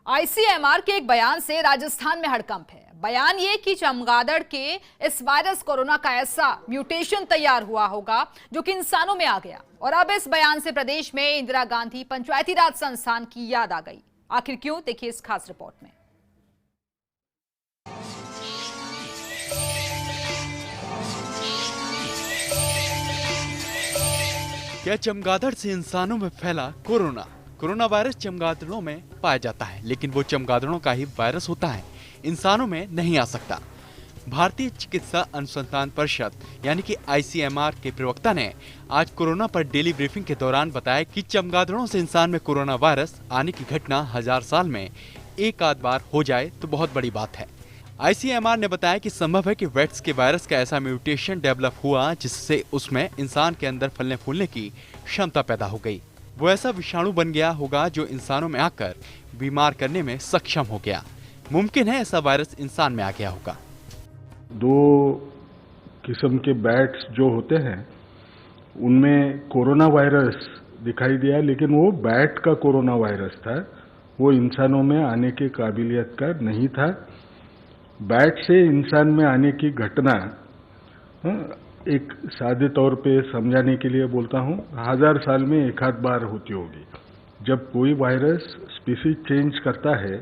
ICMR के एक बयान से राजस्थान में हड़कंप है। बयान ये कि चमगादड़ के इस वायरस कोरोना का ऐसा म्यूटेशन तैयार हुआ होगा जो कि इंसानों में आ गया। और अब इस बयान से प्रदेश में इंदिरा गांधी पंचायती राज संस्थान की याद आ गई। आखिर क्यों, देखिए इस खास रिपोर्ट में। क्या चमगादड़ से इंसानों में फैला कोरोना? कोरोना वायरस चमगादड़ों में पाया जाता है, लेकिन वो चमगादड़ों का ही वायरस होता है, इंसानों में नहीं आ सकता। भारतीय चिकित्सा अनुसंधान परिषद यानी कि आईसीएमआर के प्रवक्ता ने आज कोरोना पर डेली ब्रीफिंग के दौरान बताया कि चमगादड़ों से इंसान में कोरोना वायरस आने की घटना 1000 साल में एक आध बार हो जाए तो बहुत बड़ी बात है। आईसीएमआर ने बताया कि संभव है कि वेट्स के वायरस का ऐसा म्यूटेशन डेवलप हुआ जिससे उसमें इंसान के अंदर फलने फूलने की क्षमता पैदा हो गई। वो ऐसा विषाणु बन गया होगा जो इंसानों में आकर बीमार करने में सक्षम हो गया। मुमकिन है ऐसा वायरस इंसान में आ गया होगा। 2 किस्म के बैट्स जो होते हैं उनमें कोरोना वायरस दिखाई दिया, लेकिन वो बैट का कोरोना वायरस था, वो इंसानों में आने की काबिलियत का नहीं था। बैट से इंसान में आने की घटना एक सादे तौर पे समझाने के लिए बोलता हूँ, 1000 साल में एक आध बार होती होगी। जब कोई वायरस स्पीसीज चेंज करता है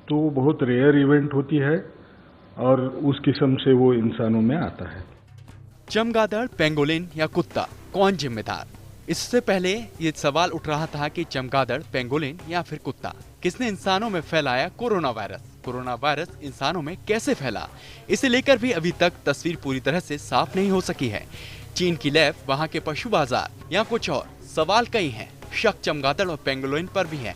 तो वो बहुत रेयर इवेंट होती है और उस किस्म से वो इंसानों में आता है। चमगादड़, पेंगोलिन या कुत्ता, कौन जिम्मेदार? इससे पहले ये सवाल उठ रहा था कि चमगादड़, पेंगोलिन या फिर कुत्ता, किसने इंसानों में फैलाया कोरोना वायरस? कोरोना वायरस इंसानों में कैसे फैला, इसे लेकर भी अभी तक तस्वीर पूरी तरह से साफ नहीं हो सकी है। चीन की लैब, वहाँ के पशु बाजार या कुछ और, सवाल कई हैं। शक चमगादड़ और पेंगोलिन पर भी है।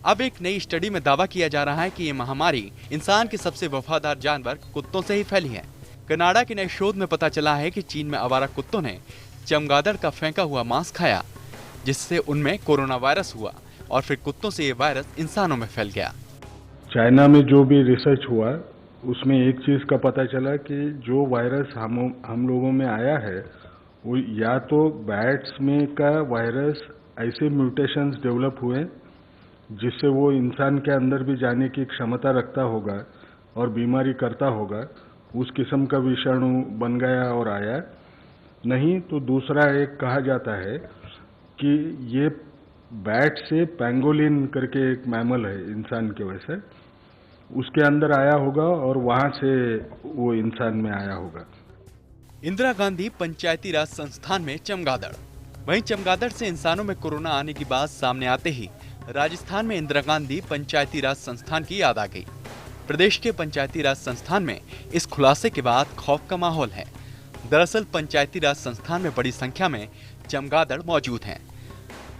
अब एक नई स्टडी में दावा किया जा रहा है कि ये महामारी इंसान के सबसे वफादार जानवर कुत्तों से ही फैली है। कनाडा के नए शोध में पता चला है कि चीन में आवारा कुत्तों ने चमगादड़ का फेंका हुआ मांस खाया, जिससे उनमें कोरोना वायरस हुआ और फिर कुत्तों से ये वायरस इंसानों में फैल गया। चाइना में जो भी रिसर्च हुआ उसमें एक चीज का पता चला कि जो वायरस हम लोगों में आया है वो या तो बैट्स में का वायरस ऐसे म्यूटेशंस डेवलप हुए जिससे वो इंसान के अंदर भी जाने की क्षमता रखता होगा और बीमारी करता होगा, उस किस्म का विषाणु बन गया और आया। नहीं तो दूसरा एक कहा जाता है कि ये बैट से पेंगोलिन करके एक मैमल है इंसान के वैसे, उसके अंदर आया होगा और वहां से वो इंसान में आया होगा। इंदिरा गांधी पंचायती राज संस्थान में चमगादड़। वहीं चमगादड़ से इंसानों में कोरोना आने की बात सामने आते ही राजस्थान में इंदिरा गांधी पंचायती राज संस्थान की याद आ गई। प्रदेश के पंचायती राज संस्थान में इस खुलासे के बाद खौफ का माहौल है। दरअसल पंचायती राज संस्थान में बड़ी संख्या में चमगादड़ मौजूद हैं।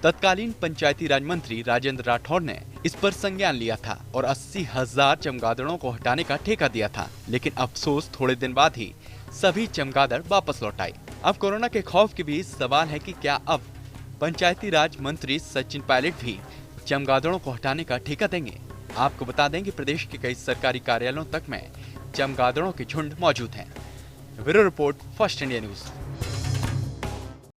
तत्कालीन पंचायती राज मंत्री राजेंद्र राठौड़ ने इस पर संज्ञान लिया था और 80,000 चमगादड़ों को हटाने का ठेका दिया था, लेकिन अफसोस थोड़े दिन बाद ही सभी चमगादड़ वापस लौट आए। अब कोरोना के खौफ के बीच सवाल है कि क्या अब पंचायती राज मंत्री सचिन पायलट भी चमगादड़ों को हटाने का ठेका देंगे? आपको बता दें कि प्रदेश के कई सरकारी कार्यालयों तक में चमगादड़ों के झुंड मौजूद हैं। Bureau report, first India news.